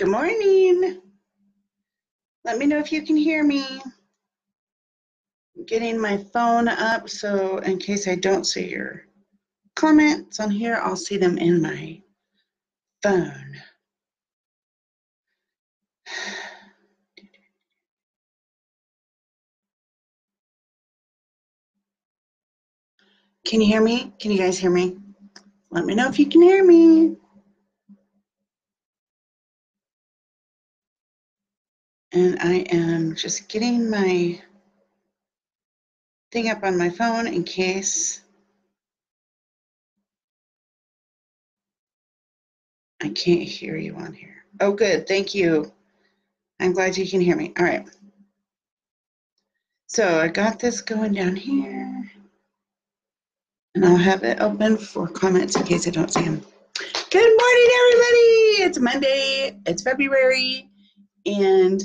Good morning. Let me know if you can hear me. I'm getting my phone up so in case I don't see your comments on here, I'll see them in my phone. Can you hear me? Can you guys hear me? Let me know if you can hear me. And I am just getting my thing up on my phone in case I can't hear you on here. Oh, good. Thank you. I'm glad you can hear me. All right. So I got this going down here. And I'll have it open for comments in case I don't see them. Good morning, everybody. It's Monday. It's February. And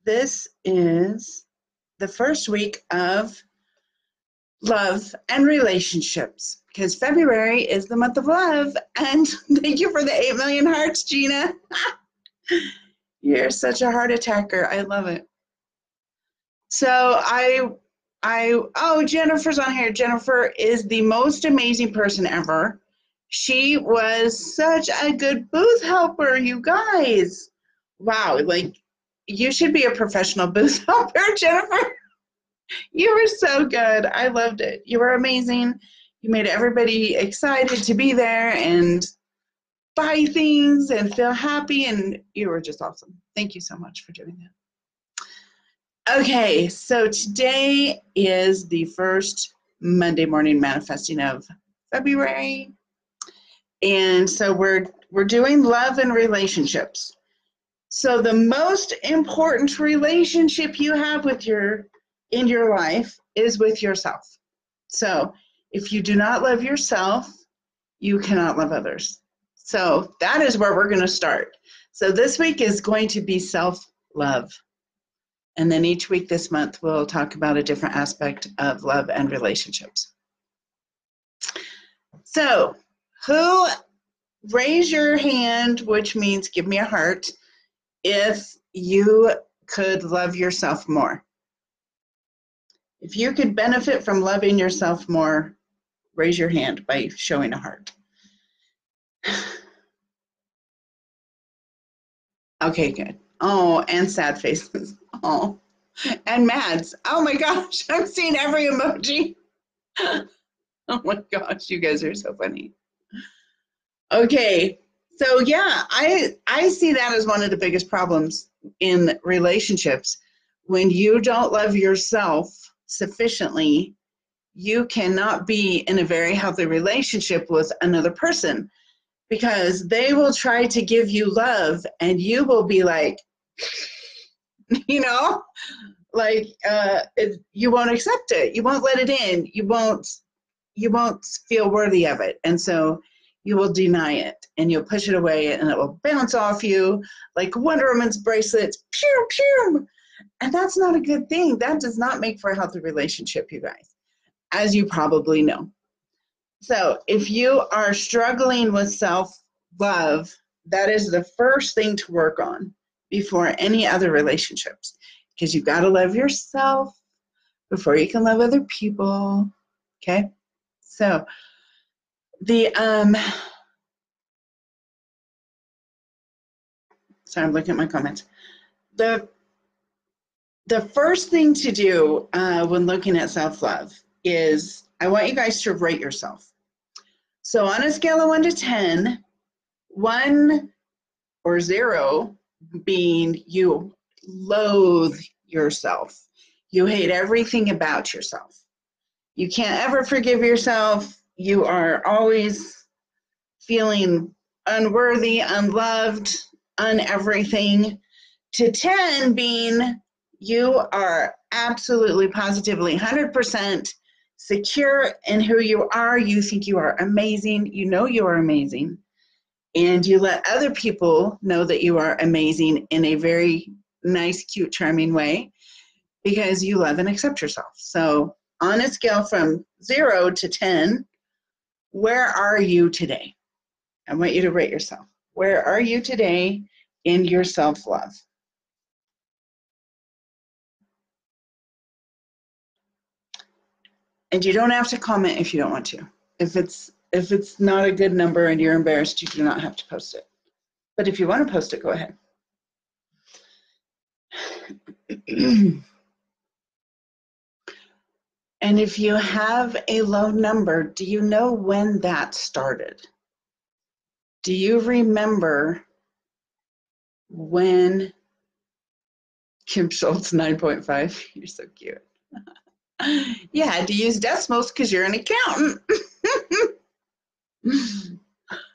this is the first week of love and relationships because February is the month of love. And thank you for the 8 million hearts, Gina. You're such a heart attacker. I love it. So oh, Jennifer's on here. Jennifer is the most amazing person ever. She was such a good booth helper, you guys. Wow, like you should be a professional booth helper, Jennifer. You were so good. I loved it. You were amazing. You made everybody excited to be there and buy things and feel happy, and you were just awesome. Thank you so much for doing that. Okay, so today is the first Monday morning manifesting of February. And so we're doing love and relationships. So the most important relationship you have in your life is with yourself. So if you do not love yourself, you cannot love others. So that is where we're going to start. So this week is going to be self-love. And then each week this month, we'll talk about a different aspect of love and relationships. So raise your hand, which means give me a heart, if you could love yourself more. If you could benefit from loving yourself more, raise your hand by showing a heart. Okay, good. Oh, and sad faces. Oh, and mads. Oh my gosh, I'm seeing every emoji. Oh my gosh, you guys are so funny. Okay, so yeah, I see that as one of the biggest problems in relationships. When you don't love yourself sufficiently, you cannot be in a very healthy relationship with another person because they will try to give you love and you will be like, you won't accept it. You won't let it in. You won't feel worthy of it. And so you will deny it and you'll push it away and it will bounce off you like Wonder Woman's bracelets. Pew, pew. And that's not a good thing. That does not make for a healthy relationship, you guys, as you probably know. So if you are struggling with self-love, that is the first thing to work on before any other relationships, because you've got to love yourself before you can love other people. Okay? So sorry, I'm looking at my comments. The first thing to do when looking at self-love is I want you guys to rate yourself. So on a scale of 1 to 10, 1 or 0 being you loathe yourself. You hate everything about yourself. You can't ever forgive yourself. You are always feeling unworthy, unloved, uneverything. To 10 being you are absolutely, positively, 100% secure in who you are. You think you are amazing. You know you are amazing. And you let other people know that you are amazing in a very nice, cute, charming way because you love and accept yourself. So on a scale from 0 to 10, where are you today? I want you to rate yourself. Where are you today in your self-love? And you don't have to comment if you don't want to. If it's not a good number and you're embarrassed, you do not have to post it. But if you want to post it, go ahead. And if you have a low number, do you know when that started? Do you remember when Kim Schultz 9.5? You're so cute. You had to use decimals because you're an accountant.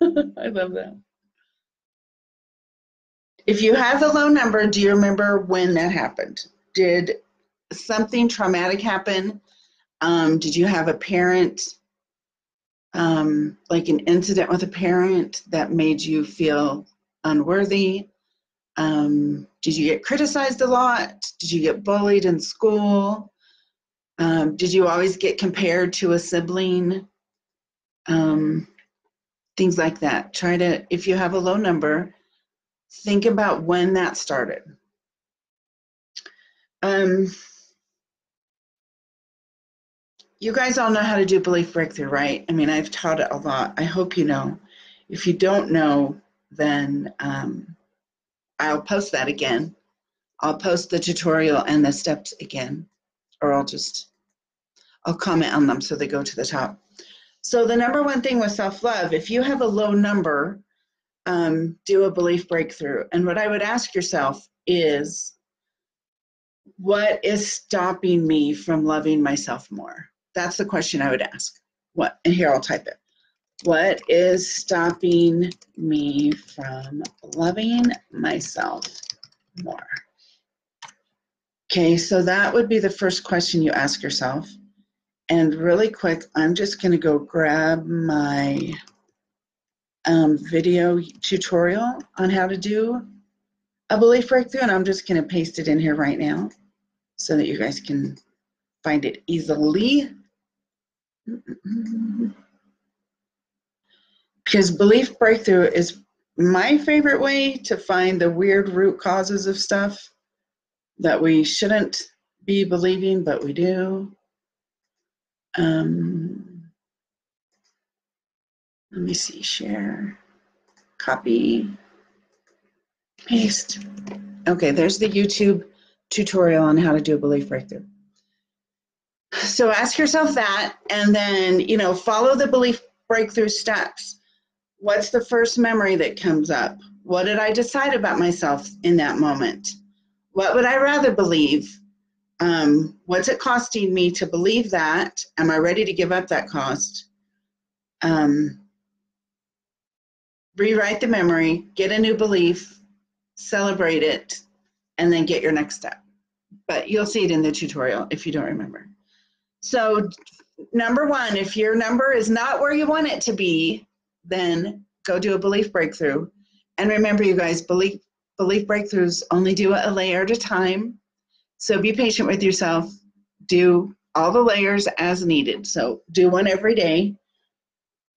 I love that. If you have a low number, do you remember when that happened? Did something traumatic happen? Did you have a parent, like an incident with a parent that made you feel unworthy? Did you get criticized a lot? Did you get bullied in school? Did you always get compared to a sibling? Things like that. Try to, if you have a low number, think about when that started. You guys all know how to do belief breakthrough, right? I mean, I've taught it a lot. I hope you know. If you don't know, then I'll post that again. I'll post the tutorial and the steps again, or I'll comment on them so they go to the top. So the number one thing with self-love, if you have a low number, do a belief breakthrough. And what I would ask yourself is, what is stopping me from loving myself more? That's the question I would ask. What? And here, I'll type it. What is stopping me from loving myself more? Okay, so that would be the first question you ask yourself. And really quick, I'm just going to go grab my video tutorial on how to do a belief breakthrough, and I'm just going to paste it in here right now so that you guys can find it easily. Because belief breakthrough is my favorite way to find the weird root causes of stuff that we shouldn't be believing, but we do. Let me see, share, copy, paste. Okay, there's the YouTube tutorial on how to do a belief breakthrough. So ask yourself that, and then, follow the belief breakthrough steps. What's the first memory that comes up? What did I decide about myself in that moment? What would I rather believe? What's it costing me to believe that? Am I ready to give up that cost? Rewrite the memory, get a new belief, celebrate it, and then get your next step. But you'll see it in the tutorial if you don't remember. So number one, if your number is not where you want it to be, then go do a belief breakthrough. And remember, you guys, belief breakthroughs only do it a layer at a time. So be patient with yourself. Do all the layers as needed. So do one every day.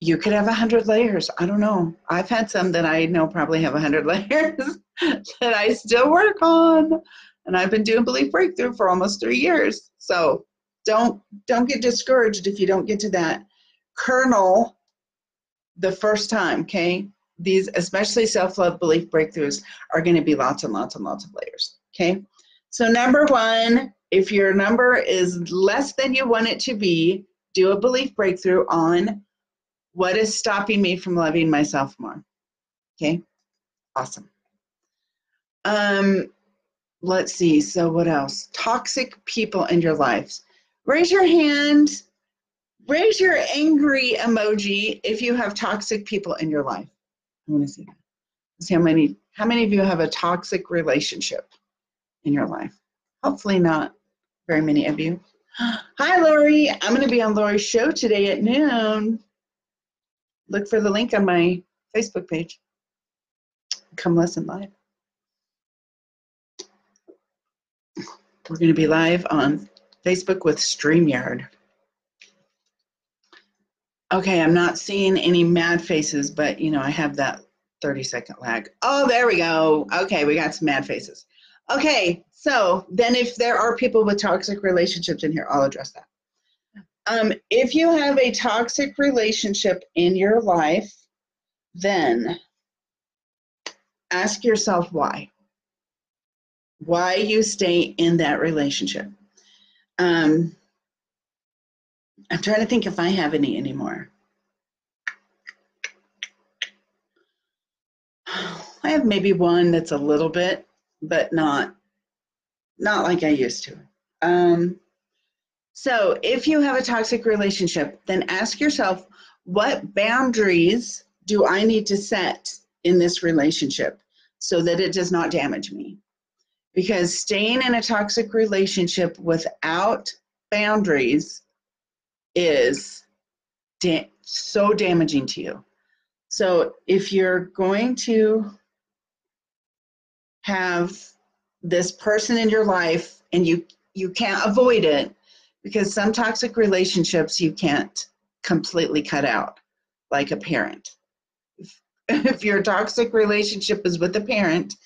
You could have 100 layers. I don't know. I've had some that I know probably have 100 layers that I still work on. And I've been doing belief breakthrough for almost 3 years. So don't get discouraged if you don't get to that kernel the first time, okay? These, especially self-love belief breakthroughs, are going to be lots and lots and lots of layers, okay? So number one, if your number is less than you want it to be, do a belief breakthrough on what is stopping me from loving myself more, okay? Awesome. Let's see, so what else? Toxic people in your lives. Raise your hand. Raise your angry emoji if you have toxic people in your life. I want to see that. Let's see how many of you have a toxic relationship in your life. Hopefully not very many of you. Hi, Lori. I'm going to be on Lori's show today at noon. Look for the link on my Facebook page. Come listen live. We're going to be live on Facebook with StreamYard. Okay, I'm not seeing any mad faces, but I have that 30-second lag. Oh, there we go. Okay, we got some mad faces. Okay, so then if there are people with toxic relationships in here, I'll address that. If you have a toxic relationship in your life, then ask yourself why. Why you stay in that relationship. I'm trying to think if I have any anymore. I have maybe one that's a little bit, but not like I used to. So if you have a toxic relationship, then ask yourself, what boundaries do I need to set in this relationship so that it does not damage me? Because staying in a toxic relationship without boundaries is so damaging to you. So if you're going to have this person in your life and you can't avoid it, because some toxic relationships you can't completely cut out, like a parent. If your toxic relationship is with a parent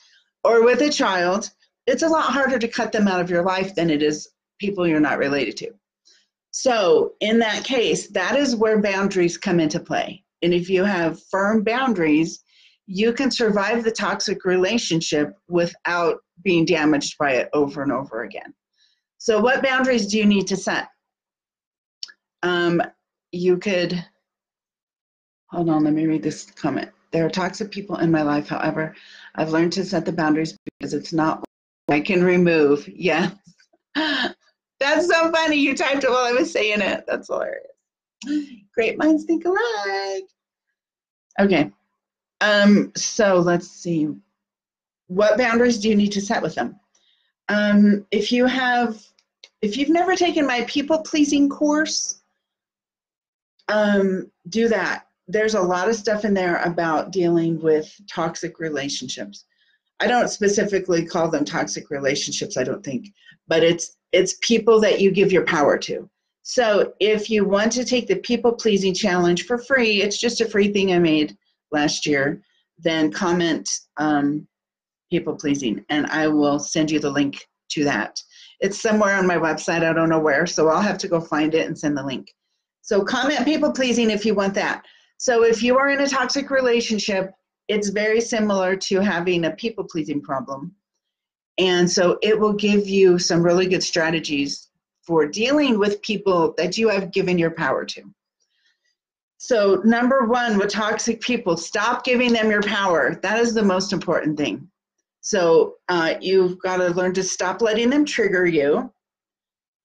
or with a child, it's a lot harder to cut them out of your life than it is people you're not related to. So in that case, that is where boundaries come into play. And if you have firm boundaries, you can survive the toxic relationship without being damaged by it over and over again. So what boundaries do you need to set? You could, hold on, let me read this comment. There are toxic people in my life. However, I've learned to set the boundaries because it's not what I can remove. Yeah. That's so funny. You typed it while I was saying it. That's hilarious. Great minds think alike. Okay. So let's see. What boundaries do you need to set with them? If you've never taken my people-pleasing course, do that. There's a lot of stuff in there about dealing with toxic relationships. I don't specifically call them toxic relationships, I don't think, but it's people that you give your power to. So if you want to take the people-pleasing challenge for free, it's just a free thing I made last year, then comment people-pleasing, and I will send you the link to that. It's somewhere on my website, I don't know where, so I'll have to go find it and send the link. So comment people-pleasing if you want that. So if you are in a toxic relationship, it's very similar to having a people-pleasing problem. And so it will give you some really good strategies for dealing with people that you have given your power to. So number one, with toxic people, stop giving them your power. That is the most important thing. So you've got to learn to stop letting them trigger you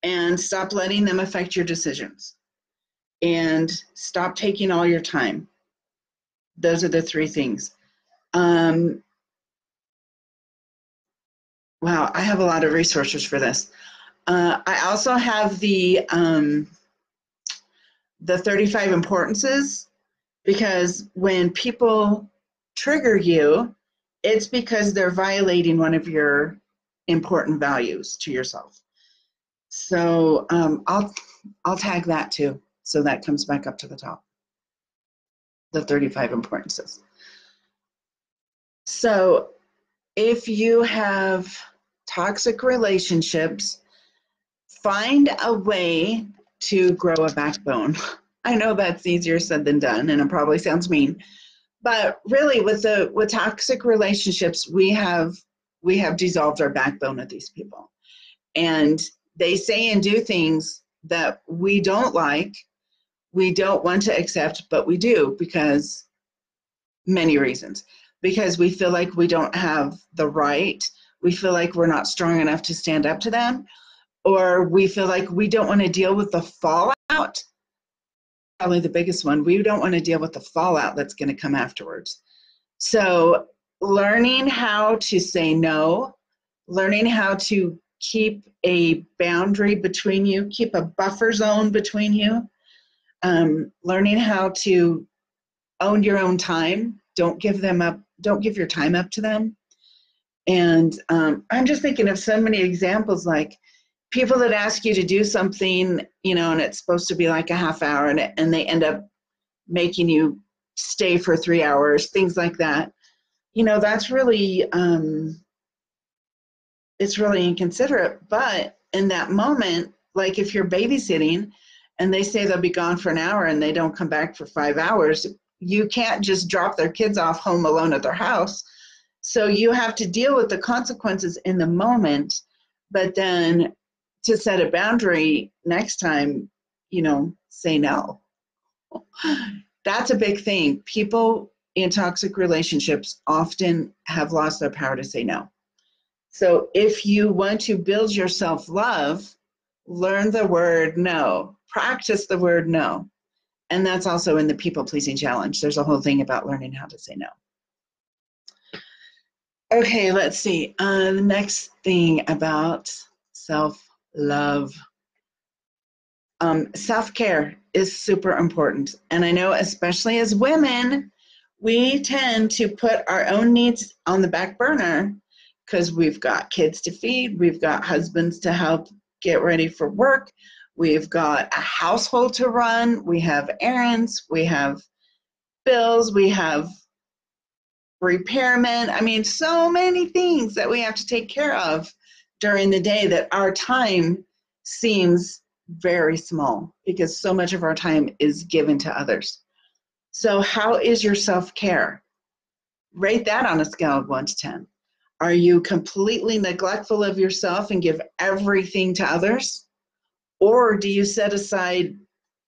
and stop letting them affect your decisions. And stop taking all your time. Those are the three things. Wow, I have a lot of resources for this. I also have the 35 importances, because when people trigger you, it's because they're violating one of your important values to yourself. So I'll tag that too. So that comes back up to the top, the 35 importances. So if you have toxic relationships, find a way to grow a backbone. I know that's easier said than done, and it probably sounds mean, but really with toxic relationships, we have dissolved our backbone of these people. And they say and do things that we don't like, we don't want to accept, but we do, because many reasons. Because we feel like we don't have the right, we feel like we're not strong enough to stand up to them, or we feel like we don't want to deal with the fallout. Probably the biggest one, we don't want to deal with the fallout that's going to come afterwards. So learning how to say no, learning how to keep a boundary between you, keep a buffer zone between you, learning how to own your own time. Don't give your time up to them. And I'm just thinking of so many examples, like people that ask you to do something, and it's supposed to be like a half hour, and they end up making you stay for 3 hours, things like that. you know, that's really, it's really inconsiderate. But in that moment, like if you're babysitting and they say they'll be gone for an hour and they don't come back for 5 hours, you can't just drop their kids off home alone at their house. So you have to deal with the consequences in the moment, but then to set a boundary next time, you know, say no. That's a big thing. People in toxic relationships often have lost their power to say no. So if you want to build your self-love, learn the word no, practice the word no. And that's also in the people pleasing challenge. There's a whole thing about learning how to say no. Okay, let's see. The next thing about self-love. Self-care is super important. And I know, especially as women, we tend to put our own needs on the back burner because we've got kids to feed, we've got husbands to help get ready for work, we've got a household to run, we have errands, we have bills, we have repairmen. I mean, so many things that we have to take care of during the day that our time seems very small because so much of our time is given to others. So how is your self-care? Rate that on a scale of 1 to 10. Are you completely neglectful of yourself and give everything to others? Or do you set aside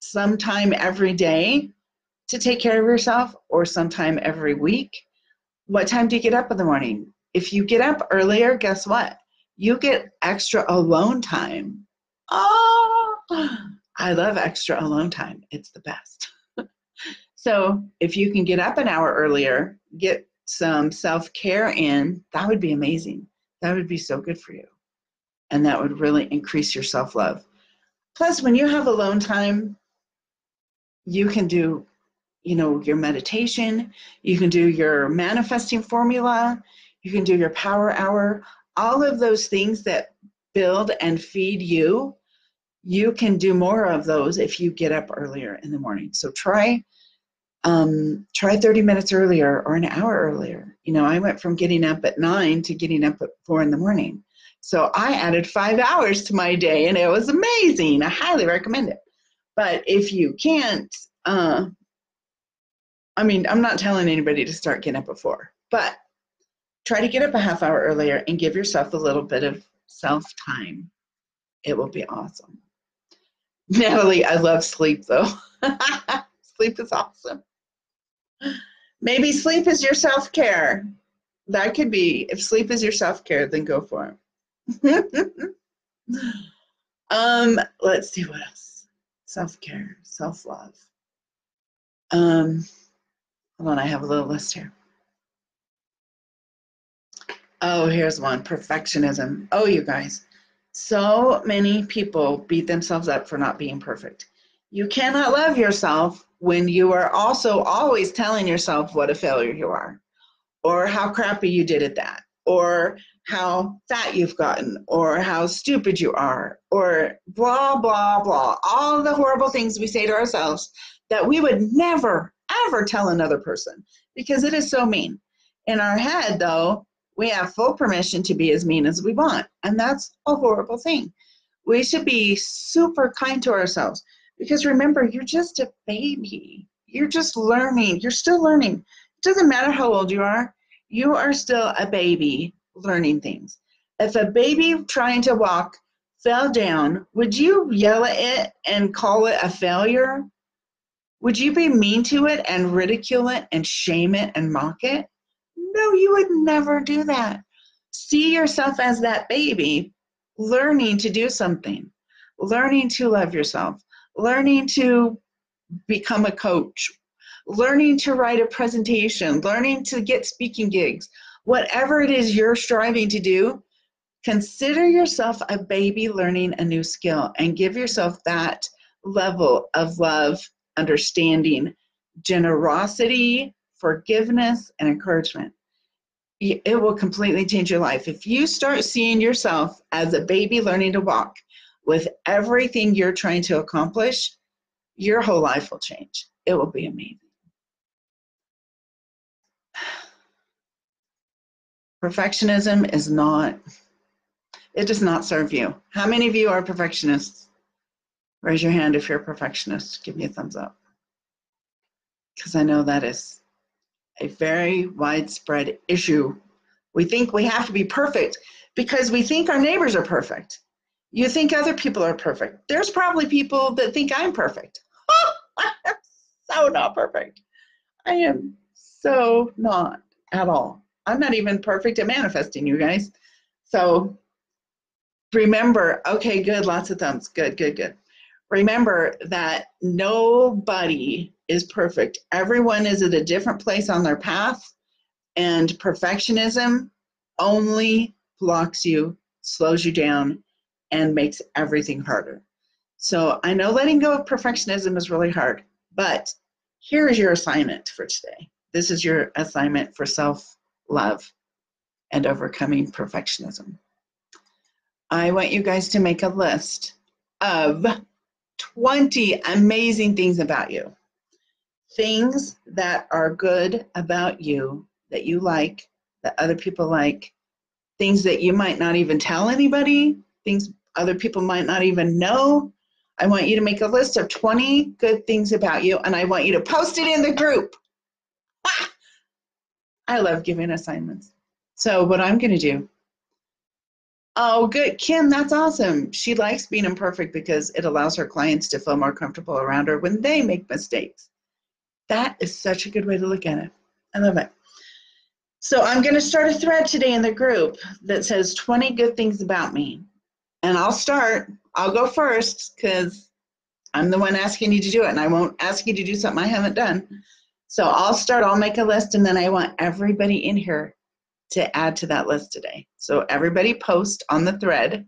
some time every day to take care of yourself, or sometime every week? What time do you get up in the morning? If you get up earlier, guess what? You get extra alone time. Oh, I love extra alone time. It's the best. So if you can get up an hour earlier, get some self-care in, that would be amazing. That would be so good for you. And that would really increase your self-love. Plus, when you have alone time, you can do, you know, your meditation, you can do your manifesting formula, you can do your power hour, all of those things that build and feed you. You can do more of those if you get up earlier in the morning. So try 30 minutes earlier or an hour earlier. You know, I went from getting up at 9 to getting up at 4 in the morning. So I added 5 hours to my day and it was amazing. I highly recommend it. But if you can't, I mean, I'm not telling anybody to start getting up at 4, but try to get up a half hour earlier and give yourself a little bit of self-time. It will be awesome. Natalie, I love sleep though. Sleep is awesome. Maybe sleep is your self-care. That could be, if sleep is your self-care, then go for it. Let's see what else. Self-care, self-love. Hold on, I have a little list here. Oh, here's one, perfectionism. Oh, you guys, so many people beat themselves up for not being perfect. You cannot love yourself when you are also always telling yourself what a failure you are, or how crappy you did at that, or how fat you've gotten, or how stupid you are, or blah, blah, blah. All the horrible things we say to ourselves that we would never, ever tell another person because it is so mean. In our head, though, we have full permission to be as mean as we want, and that's a horrible thing. We should be super kind to ourselves because remember, you're just a baby. You're just learning. You're still learning. It doesn't matter how old you are still a baby learning things. If a baby trying to walk fell down, would you yell at it and call it a failure? Would you be mean to it and ridicule it and shame it and mock it? No, you would never do that. See yourself as that baby learning to do something, learning to love yourself, learning to become a coach, learning to write a presentation, learning to get speaking gigs, whatever it is you're striving to do, consider yourself a baby learning a new skill and give yourself that level of love, understanding, generosity, forgiveness, and encouragement. It will completely change your life. If you start seeing yourself as a baby learning to walk with everything you're trying to accomplish, your whole life will change. It will be amazing. Perfectionism is not, it does not serve you. How many of you are perfectionists? Raise your hand if you're a perfectionist. Give me a thumbs up. Because I know that is a very widespread issue. We think we have to be perfect because we think our neighbors are perfect. You think other people are perfect. There's probably people that think I'm perfect. I'm so not perfect. I am so not at all. I'm not even perfect at manifesting, you guys. So remember, okay, good, lots of thumbs. Good, good, good. Remember that nobody is perfect. Everyone is at a different place on their path, and perfectionism only blocks you, slows you down, and makes everything harder. So I know letting go of perfectionism is really hard, but here is your assignment for today. This is your assignment for self-love and overcoming perfectionism. I want you guys to make a list of 20 amazing things about you. Things that are good about you, that you like, that other people like, things that you might not even tell anybody, things other people might not even know. I want you to make a list of 20 good things about you, and I want you to post it in the group. Ah! I love giving assignments. So what I'm going to do, oh, good, Kim, that's awesome. She likes being imperfect because it allows her clients to feel more comfortable around her when they make mistakes. That is such a good way to look at it. I love it. So I'm going to start a thread today in the group that says 20 good things about me. And I'll go first because I'm the one asking you to do it, and I won't ask you to do something I haven't done. So I'll make a list, and then I want everybody in here to add to that list today. So everybody post on the thread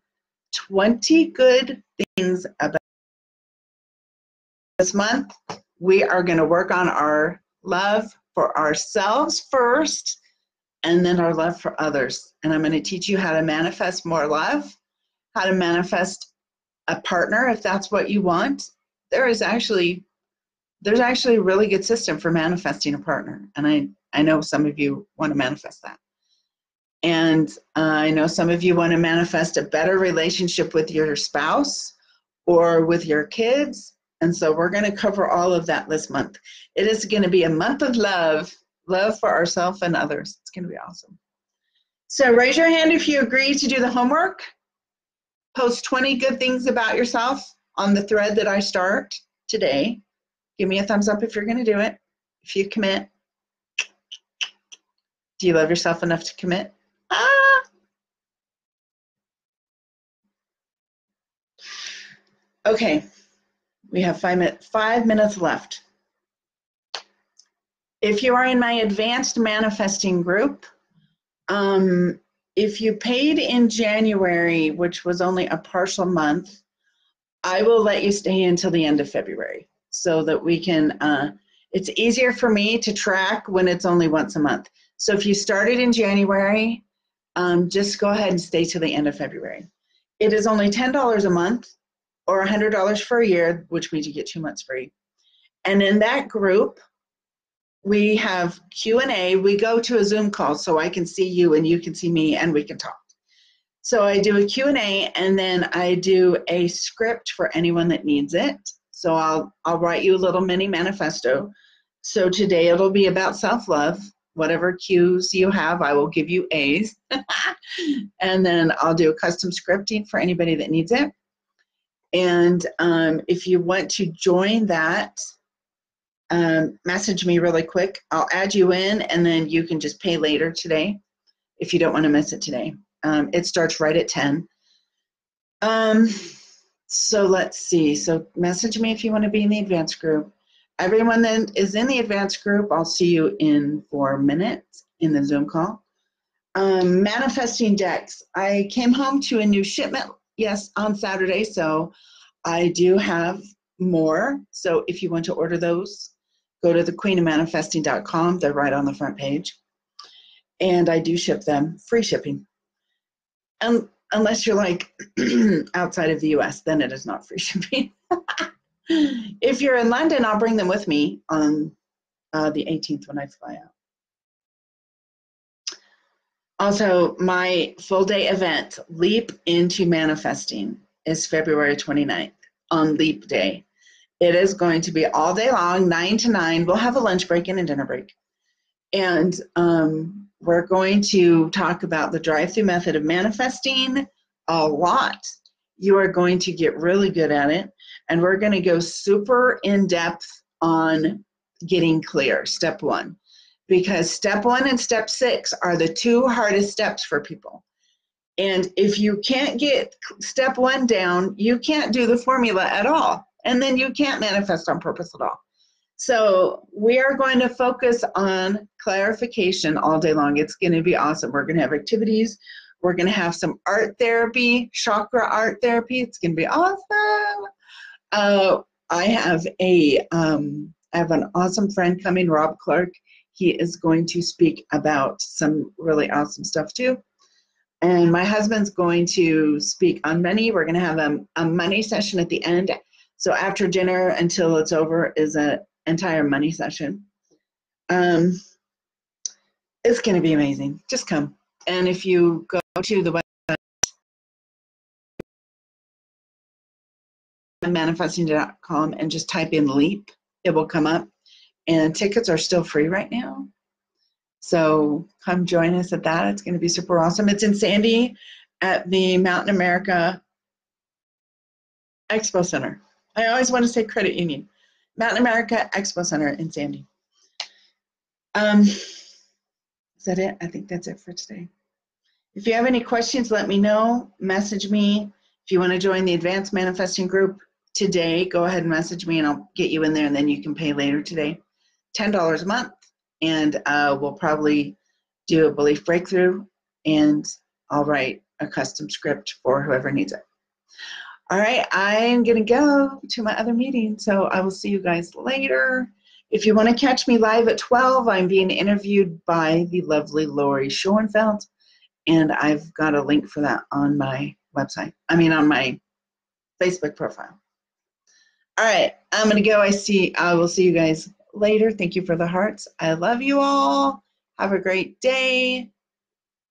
20 good things about this month. We are going to work on our love for ourselves first, and then our love for others. And I'm going to teach you how to manifest more love, how to manifest a partner if that's what you want. There's actually a really good system for manifesting a partner. And I know some of you want to manifest that. And I know some of you want to manifest a better relationship with your spouse or with your kids. And so we're going to cover all of that this month. It is going to be a month of love for ourselves and others. It's going to be awesome. So raise your hand if you agree to do the homework. Post 20 good things about yourself on the thread that I start today. Give me a thumbs up if you're going to do it. If you commit. Do you love yourself enough to commit? Ah! Okay, we have 5 minutes left. If you are in my advanced manifesting group, if you paid in January, which was only a partial month, I will let you stay until the end of February so that we can, it's easier for me to track when it's only once a month. So if you started in January, just go ahead and stay till the end of February. It is only $10 a month or $100 for a year, which means you get 2 months free. And in that group, we have Q&A. We go to a Zoom call so I can see you and you can see me and we can talk. So I do a Q&A, and then I do a script for anyone that needs it. So I'll write you a little mini manifesto. So today it'll be about self-love. Whatever cues you have, I will give you A's. And then I'll do a custom scripting for anybody that needs it. And if you want to join that, message me really quick. I'll add you in, and then you can just pay later today if you don't want to miss it today. It starts right at 10. So let's see. So message me if you want to be in the advanced group. Everyone that is in the advanced group, I'll see you in 4 minutes in the Zoom call. Manifesting decks. I came home to a new shipment, yes, on Saturday, so I do have more. So if you want to order those, go to thequeenofmanifesting.com. They're right on the front page. And I do ship them, free shipping. Unless you're like outside of the US, then it is not free shipping. If you're in London, I'll bring them with me on the 18th when I fly out. Also, my full day event, Leap into Manifesting, is February 29th on Leap Day. It is going to be all day long, 9 to 9. We'll have a lunch break and a dinner break. And we're going to talk about the drive-through method of manifesting a lot. You are going to get really good at it. And we're going to go super in-depth on getting clear, step 1. Because step 1 and step 6 are the 2 hardest steps for people. And if you can't get step 1 down, you can't do the formula at all. And then you can't manifest on purpose at all. So we are going to focus on clarification all day long. It's going to be awesome. We're going to have activities. We're going to have some art therapy, chakra art therapy. It's going to be awesome. I have an awesome friend coming, Rob Clark. He is going to speak about some really awesome stuff too. And my husband's going to speak on money. We're going to have a money session at the end. So after dinner until it's over is an entire money session. It's going to be amazing. Just come. And if you go to the website, manifesting.com, and just type in LEAP, it will come up. And tickets are still free right now. So come join us at that. It's going to be super awesome. It's in Sandy at the Mountain America Expo Center. I always want to say Credit Union. Mountain America Expo Center in Sandy. Is that it? I think that's it for today. If you have any questions, let me know. Message me. If you want to join the Advanced Manifesting group today, go ahead and message me and I'll get you in there, and then you can pay later today. $10 a month, and we'll probably do a belief breakthrough, and I'll write a custom script for whoever needs it. All right, I'm going to go to my other meeting, so I will see you guys later. If you want to catch me live at 12, I'm being interviewed by the lovely Lori Schoenfeld, and I've got a link for that on my website. On my Facebook profile. All right, I'm going to go. I will see you guys later. Thank you for the hearts. I love you all. Have a great day.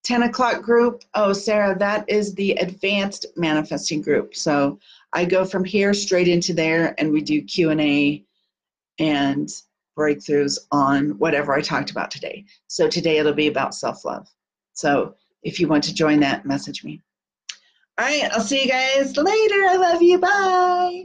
10 o'clock group. Oh, Sarah, that is the Advanced Manifesting group. So I go from here straight into there, and we do Q&A and breakthroughs on whatever I talked about today. So today it'll be about self-love. So if you want to join that, message me. All right, I'll see you guys later. I love you. Bye.